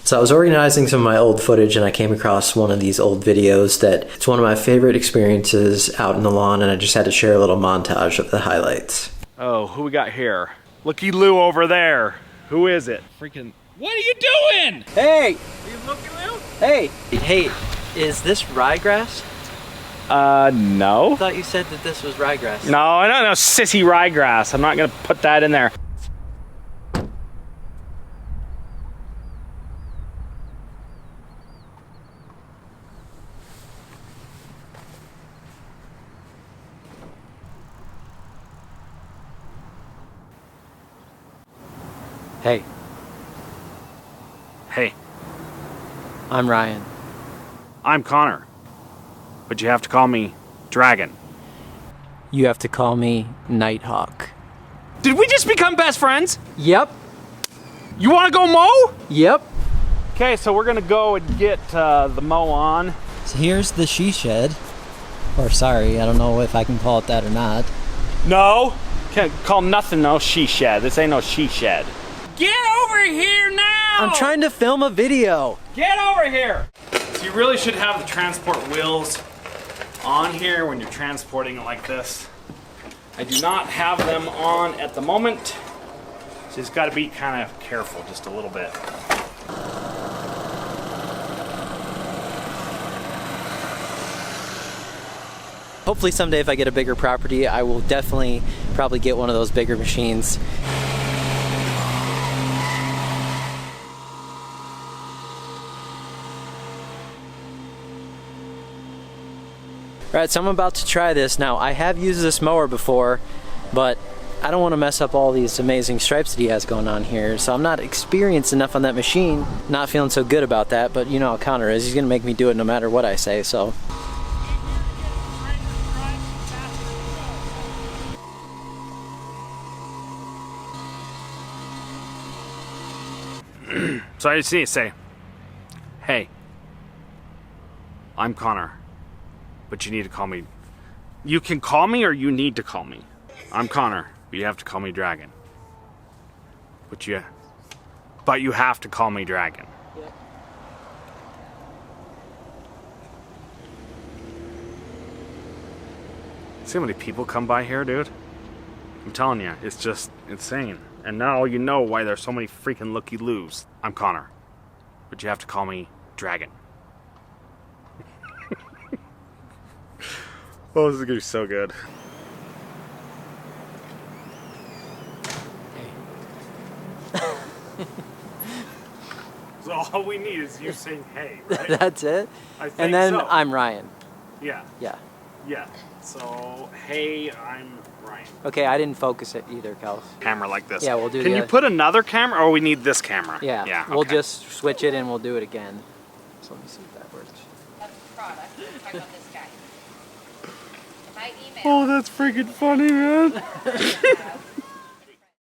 So I was organizing some of my old footage and I came across one of these old videos that it's one of my favorite experiences out in the lawn, and I just had to share a little montage of the highlights. Oh, who we got here? Looky Lou over there. Who is it? Freaking... What are you doing? Hey! Are you looking, Lou? Hey! Hey, is this ryegrass? No. I thought you said that this was ryegrass. No, I don't know, sissy ryegrass. I'm not gonna put that in there. Hey. Hey, I'm Ryan. I'm Connor. But you have to call me Dragon. You have to call me Nighthawk. Did we just become best friends? Yep. You wanna go mow? Yep. Okay, so we're gonna go and get the mow on. So here's the she shed. Or sorry, I don't know if I can call it that or not. No, can't call nothing no she shed. This ain't no she shed. Get over here now! I'm trying to film a video. Get over here! So you really should have the transport wheels on here when you're transporting it like this. I do not have them on at the moment, so you just got to be kind of careful just a little bit. Hopefully someday if I get a bigger property, I will definitely probably get one of those bigger machines. Alright, so I'm about to try this. Now, I have used this mower before, but I don't want to mess up all these amazing stripes that he has going on here, so I'm not experienced enough on that machine. Not feeling so good about that, but you know how Connor is. He's going to make me do it no matter what I say, so... So I just need to say, hey, I'm Connor, but you need to call me. You can call me or you need to call me. I'm Connor, but you have to call me Dragon. But you have to call me Dragon. Yep. See how many people come by here, dude? I'm telling you, it's just insane. And now you know why there's so many freaking looky-loos. I'm Connor, but you have to call me Dragon. Oh, this is gonna be so good. So all we need is you saying hey, right? That's it? I think and then so. I'm Ryan. Yeah. Yeah. Yeah. So, hey, I'm Ryan. Okay, I didn't focus it either, Kels. Camera like this. Yeah, we'll do Can the you other- put another camera, or we need this camera? Yeah. Yeah. We'll okay. just switch it and we'll do it again. So let me see if that works. That's the product. Let's talk about this guy. My email. Oh, that's freaking funny, man.